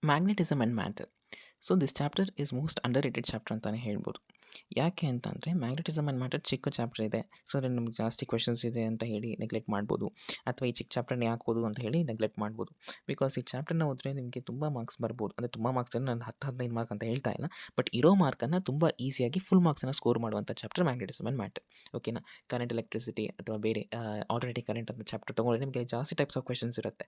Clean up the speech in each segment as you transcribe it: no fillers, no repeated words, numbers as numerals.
Magnetism and matter. So this chapter is most under rated chapter ಅಂತಲೇ ಹೇಳ್ಬೋದು. ಯಾಕೆ ಅಂತಂದರೆ ಮ್ಯಾಗ್ನೆಟಿಸಮ್ ಆ್ಯಂಡ್ ಮ್ಯಾಟರ್ ಚಿಕ್ಕ ಚಾಪ್ಟರ್ ಇದೆ. ಸೊ ಅದ್ರಲ್ಲಿ ನಮ್ಗೆ ಜಾಸ್ತಿ ಕ್ವೆಶನ್ಸ್ ಇದೆ ಅಂತ ಹೇಳಿ ನೆಗ್ಲೆಕ್ಟ್ ಮಾಡ್ಬೋದು, ಅಥವಾ ಈ ಚಿಕ್ಕ ಚಾಪ್ಟರ್ನ ಯಾಕೆ ಓದು ಅಂತ ಹೇಳಿ ನೆಗ್ಲೆಕ್ಟ್ ಮಾಡ್ಬೋದು. ಬಿಕಾಸ್ ಈ ಚಾಪ್ಟರ್ನ ಓದಿದ್ರೆ ನಿಮಗೆ ತುಂಬ ಮಾರ್ಕ್ಸ್ ಬರ್ಬೋದು. ಅಂದರೆ ತುಂಬ ಮಾರ್ಕ್ಸ್ ಅಂದರೆ ನಾನು 10-15 ಮಾರ್ಕ್ ಅಂತ ಹೇಳ್ತಾ ಇಲ್ಲ, ಬಟ್ ಇರೋ ಮಾರ್ಕನ್ನು ತುಂಬ ಈಸಿಯಾಗಿ ಫುಲ್ ಮಾರ್ಕ್ಸನ್ನು ಸ್ಕೋರ್ ಮಾಡುವಂಥ ಚಾಪ್ಟರ್ ಮ್ಯಾಗ್ನೆಟಿಸಮ್ ಆ್ಯಂಡ್ ಮ್ಯಾಟರ್. ಓಕೆನಾ. ಕರೆಂಟ್ ಎಲೆಕ್ಟ್ರಿಸಿಟಿ ಅಥವಾ ಬೇರೆ ಆಲ್ಟರ್ನೇಟಿವ್ ಕರೆಂಟ್ ಅಂತ ಚಾಪ್ಟರ್ ತೊಗೊಂಡ್ರೆ ನಿಮಗೆ ಜಾಸ್ತಿ ಟೈಪ್ಸ್ ಆಫ್ ಕ್ವೆಶನ್ಸ್ ಇರುತ್ತೆ.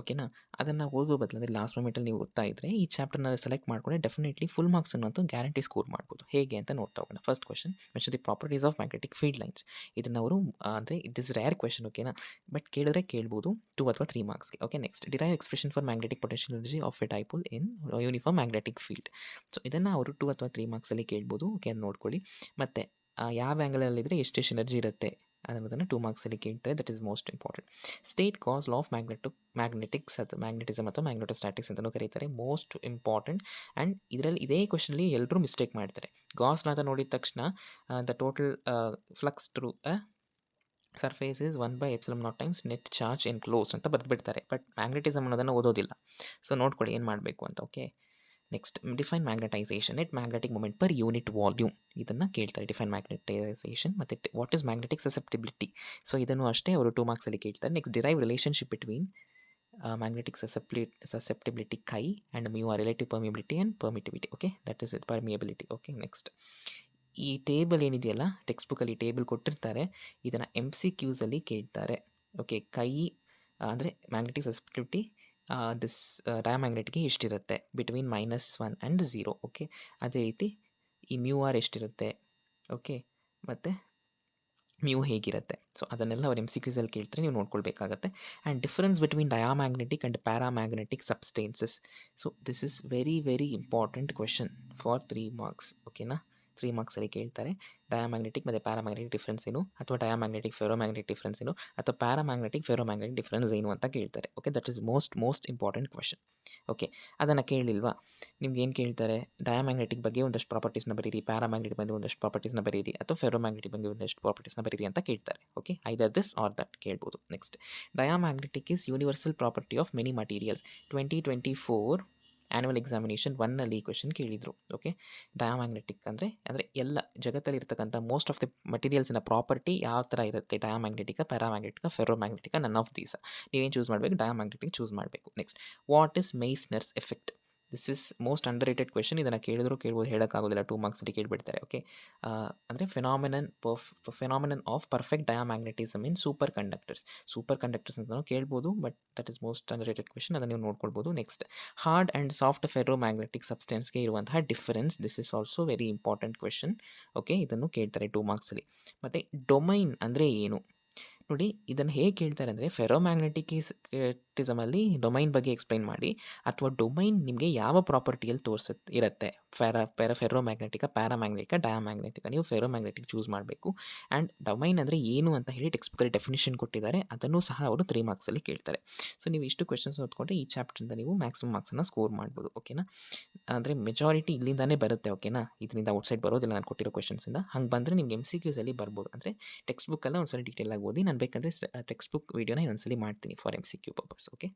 ಓಕೆನಾ. ಅದನ್ನು ಓದೋ ಬದಲು ಅಂದರೆ ಲಾಸ್ಟ್ ಮೊಮೆಂಟಲ್ಲಿ ನೀವು ಓದ್ತಾ ಇದ್ದರೆ ಈ ಚಾಪ್ಟರ್ನ ಸೆಲೆಕ್ಟ್ ಮಾಡ್ಕೊಂಡ್ರೆ ಡೆಫಿನೆಟ್ಲಿ ಫುಲ್ ಮಾರ್ಕ್ಸ್ ಅನ್ನೋದು ಗ್ಯಾರಂಟಿ ಸ್ಕೋರ್ ಮಾಡ್ಬೋದು. ಹೇಗೆ ಅಂತ ನೋಡ್ತಾ ಹೋಗೋಣ. First question, mention the properties of magnetic field lines. ಇದನ್ನು ಅವರು ಅಂದರೆ ದಿಸ್ ರೇರ್ ಕ್ವೆಶನ್. ಓಕೆನಾ. ಬಟ್ ಕೇಳಿದ್ರೆ ಕೇಳ್ಬೋದು 2 ಅಥವಾ 3 ಮಾರ್ಕ್ಸ್ಗೆ. Okay. Next, derive expression for magnetic potential energy of a dipole in uniform magnetic field. So ಇದನ್ನು ಅವರು 2 ಅಥವಾ 3 ಮಾರ್ಕ್ಸಲ್ಲಿ ಕೇಳ್ಬೋದು. ಓಕೆ, ಅದು ನೋಡ್ಕೊಳ್ಳಿ. ಮತ್ತು ಯಾವ ಆ್ಯಂಗಲಲ್ಲಿದ್ದರೆ ಎಷ್ಟೆಷ್ಟು ಎನರ್ಜಿ ಇರುತ್ತೆ ಅನ್ನೋದನ್ನು 2 ಮಾರ್ಕ್ಸಲ್ಲಿ ಕೇಳ್ತಾರೆ. That is most important. State Gauss law of magnetics ಅಥವಾ ಮ್ಯಾಗ್ನೆಟಿಸಮ್ ಅಥವಾ ಮ್ಯಾಗ್ನೆಟೋಸ್ಟ್ಯಾಟಿಕ್ಸ್ ಅಂತಲೂ ಕರೀತಾರೆ. Most important. ಆ್ಯಂಡ್ ಇದರಲ್ಲಿ ಇದೇ ಕ್ವೆಶನಲ್ಲಿ ಎಲ್ಲರೂ ಮಿಸ್ಟೇಕ್ ಮಾಡ್ತಾರೆ. ಗಾಸ್ ಲಾ ಅಂತ ನೋಡಿದ ತಕ್ಷಣ the total flux through surface is 1/ε0 times net charge enclose ಅಂತ ಬರೆದ್ಬಿಡ್ತಾರೆ. ಬಟ್ ಮ್ಯಾಗ್ನೆಟಿಸಮ್ ಅನ್ನೋದನ್ನು ಓದೋದಿಲ್ಲ. ಸೊ ನೋಡ್ಕೊಳ್ಳಿ ಏನು ಮಾಡಬೇಕು ಅಂತ. Okay. Next, define magnetization. Net magnetic moment per unit volume. ಇದನ್ನು ಕೇಳ್ತಾರೆ. Define magnetization. ಮತ್ತು what is magnetic susceptibility. So ಇದನ್ನು ಅಷ್ಟೇ ಅವರು 2 ಮಾರ್ಕ್ಸಲ್ಲಿ ಕೇಳ್ತಾರೆ. Next, derive relationship between magnetic susceptibility chi and mu R relative permeability and permittivity. Okay, that is it, permeability. Okay. Next, ಈ table ಏನಿದೆಯಲ್ಲ, ಟೆಕ್ಸ್ಟ್ ಬುಕ್ಕಲ್ಲಿ ಟೇಬಲ್ ಕೊಟ್ಟಿರ್ತಾರೆ, ಇದನ್ನು MCQಸಲ್ಲಿ ಕೇಳ್ತಾರೆ. ಓಕೆ. ಕೈ ಅಂದರೆ ಮ್ಯಾಗ್ನೆಟಿಕ್ ಸಸೆಪ್ಟಿಬಿಲಿಟಿ ದಿಸ್ ಡಯಾಮ್ಯಾಗ್ನೆಟ್ಗೆ ಎಷ್ಟಿರುತ್ತೆ ಬಿಟ್ವೀನ್ -1 ಆ್ಯಂಡ್ 0. ಓಕೆ. ಅದೇ ರೀತಿ ಈ ಮ್ಯೂ ಆರ್ ಎಷ್ಟಿರುತ್ತೆ. ಓಕೆ. ಮತ್ತು ಮ್ಯೂ ಹೇಗಿರುತ್ತೆ. ಸೊ ಅದನ್ನೆಲ್ಲ ಅವ್ರು MCQಸಲ್ಲಿ ಕೇಳ್ತಾರೆ, ನೀವು ನೋಡ್ಕೊಳ್ಬೇಕಾಗತ್ತೆ. And difference between diamagnetic and paramagnetic substances. So this is very very important question for 3 marks. ಓಕೆನಾ. 3 ಮಾರ್ಕ್ಸಲ್ಲಿ ಕೇಳ್ತಾರೆ. ಡಯಾಮ್ಯಾಗ್ನೆಟಿಕ್ ಮತ್ತು ಪ್ಯಾರಾಮ್ಯಾಗ್ನೆಟಿಕ್ ಡಿಫ್ರೆನ್ಸ್ ಏನು, ಅಥವಾ ಡಯಾಮ್ಯಾಗ್ನೆಟಿಕ್ ಫೆರೋಮ್ಯಾಗ್ನೆಟಿಕ್ ಡಿಫ್ರೆನ್ಸ್ ಏನು, ಅಥವಾ ಪ್ಯಾರಾಮ್ಯಾಗ್ನೆಟಿಕ್ ಫೆರೋಮ್ಯಾಗ್ನೆಟಿಕ್ ಡಿಫ್ರೆನ್ಸ್ ಏನು ಅಂತ ಕೇಳ್ತಾರೆ. Okay. That is most important question. Okay. ಅದನ್ನು ಕೇಳಲಿಲ್ವಾ, ನಿಮ್ಗೆ ಏನು ಕೇಳ್ತಾರೆ, ಡಯಾಮ್ಯಾಗ್ನೆಟಿಕ್ ಬಗ್ಗೆ ಒಂದಷ್ಟು ಪ್ರಾಪರ್ಟೀಸ್ನ ಬರೀರಿ, ಪ್ಯಾರಾಮ್ಯಾಗ್ನೆಟಿಕ್ ಬಗ್ಗೆ ಒಂದಷ್ಟು ಪ್ರಾಪರ್ಟೀಸ್ನ ಬರೀರಿ, ಅಥವಾ ಫೆರೋಮ್ಯಾಗ್ನೆಟಿಕ್ ಬಗ್ಗೆ ಒಂದಷ್ಟು ಪ್ರಾಪರ್ಟೀಸ್ನ ಬರೀರಿ ಅಂತ ಕೇಳ್ತಾರೆ. Okay. Either this or that ಕೇಳ್ಬೋದು. Next, diamagnetic is universal property of many materials. 2024 annual examination 1ನಲ್ಲಿ ಈ ಕ್ವೆಶನ್ ಕೇಳಿದರು. ಓಕೆ. ಡಯಾಮ್ಯಾಗ್ನೆಟಿಕ್ ಅಂದರೆ ಎಲ್ಲ ಜಗತ್ತಲ್ಲಿ ಇರ್ತಕ್ಕಂಥ ಮೋಸ್ಟ್ ಆಫ್ ದಿ ಮಟೀರಿಯಲ್ಸಿನ ಪ್ರಾಪರ್ಟಿ ಯಾವ ಥರ ಇರುತ್ತೆ, diamagnetic, paramagnetic, ferromagnetic, none of these. ನೀವೇನು ಚೂಸ್ ಮಾಡಬೇಕು, ಡಯಾಮ್ಯಾಗ್ನೆಟಿಕ್ ಚೂಸ್ ಮಾಡಬೇಕು. Next, what is Meissner's effect. This is most underrated question. ಇದನ್ನು ಕೇಳಿದ್ರು ಕೇಳ್ಬೋದು, ಹೇಳೋಕ್ಕಾಗೋದಿಲ್ಲ, 2 ಮಾರ್ಕ್ಸಲ್ಲಿ ಕೇಳಿಬಿಡ್ತಾರೆ. ಓಕೆ. ಅಂದರೆ phenomenon of perfect diamagnetism in superconductors. Superconductors ಅಂತಲೂ ಕೇಳ್ಬೋದು, but that is most underrated question. ಅದನ್ನು ನೀವು ನೋಡ್ಕೊಳ್ಬೋದು. Next, hard and soft ferromagnetic ಸಬ್ಸ್ಟೆನ್ಸ್ಗೆ ಇರುವಂತಹ difference. This is also very important question. Okay. ಇದನ್ನು ಕೇಳ್ತಾರೆ 2 ಮಾರ್ಕ್ಸಲ್ಲಿ. ಮತ್ತು ಡೊಮೈನ್ ಅಂದರೆ ಏನು ನೋಡಿ, ಇದನ್ನು ಹೇಗೆ ಕೇಳ್ತಾರೆ ಅಂದರೆ ಫೆರೋಮ್ಯಾಗ್ನೆಟಿಸಮಲ್ಲಿ ಡೊಮೈನ್ ಬಗ್ಗೆ ಎಕ್ಸ್ಪ್ಲೈನ್ ಮಾಡಿ, ಅಥವಾ ಡೊಮೈನ್ ನಿಮಗೆ ಯಾವ ಪ್ರಾಪರ್ಟಿಯಲ್ಲಿ ಇರುತ್ತೆ, ಫೆರೋಮ್ಯಾಗ್ನೆಟಿಕ, ಪ್ಯಾರಾಮ್ಯಾಗ್ನೆಟಿಕ, ಡಯಾಮ್ಯಾಗ್ನೆಟಿಕ. ನೀವು ಫೆರೋಮ್ಯಾಗ್ನೆಟಿಕ್ ಚೂಸ್ ಮಾಡಬೇಕು. ಆ್ಯಂಡ್ ಡೊಮೈನ್ ಅಂದರೆ ಏನು ಅಂತ ಹೇಳಿ ಟೆಕ್ಸ್ಟ್ ಬುಕ್ಕಲ್ಲಿ ಡೆಫಿನಿಷನ್ ಕೊಟ್ಟಿದ್ದಾರೆ, ಅದನ್ನು ಸಹ ಅವರು 3 ಮಾರ್ಕ್ಸಲ್ಲಿ ಕೇಳ್ತಾರೆ. ಸೊ ನೀವು ಇಷ್ಟು ಕ್ವೆಶನ್ಸ್ ಓದ್ಕೊಂಡ್ರೆ ಈ ಚಾಪ್ಟರಿಂದ ನೀವು ಮ್ಯಾಕ್ಸಿಮಮ್ ಮಾರ್ಕ್ಸನ್ನು ಸ್ಕೋರ್ ಮಾಡ್ಬೋದು. ಓಕೆನಾ. ಅಂದರೆ ಮೆಜಾರಿಟಿ ಇಲ್ಲಿಂದಾನೇ ಬರುತ್ತೆ. ಓಕೆನಾ. ಇದರಿಂದ ಔಟ್ಸೈಡ್ ಬರೋದಿಲ್ಲ ನಾನು ಕೊಟ್ಟಿರೋ ಕ್ವೆಶನ್ಸಿಂದ. ಹಂಗೆ ಬಂದರೆ ನಿಮ್ಗೆ MCQಸಲ್ಲಿ ಬರ್ಬೋದು. ಅಂದರೆ ಟೆಕ್ಸ್ಟ್ ಬುಕ್ಕಲ್ಲ ಒಂದ್ಸಲ ಡೀಟೇಲಾಗಿ ಓದಿ. ನಾನು ಬೇಕಂದರೆ ಟೆಕ್ಸ್ಟ್ ಬುಕ್ ವೀಡಿಯೋನ ಇನ್ನೊಂದ್ಸಲಿ ಮಾಡ್ತೀನಿ ಫಾರ್ MCQ ಪರ್ಪಸ್. ಓಕೆ.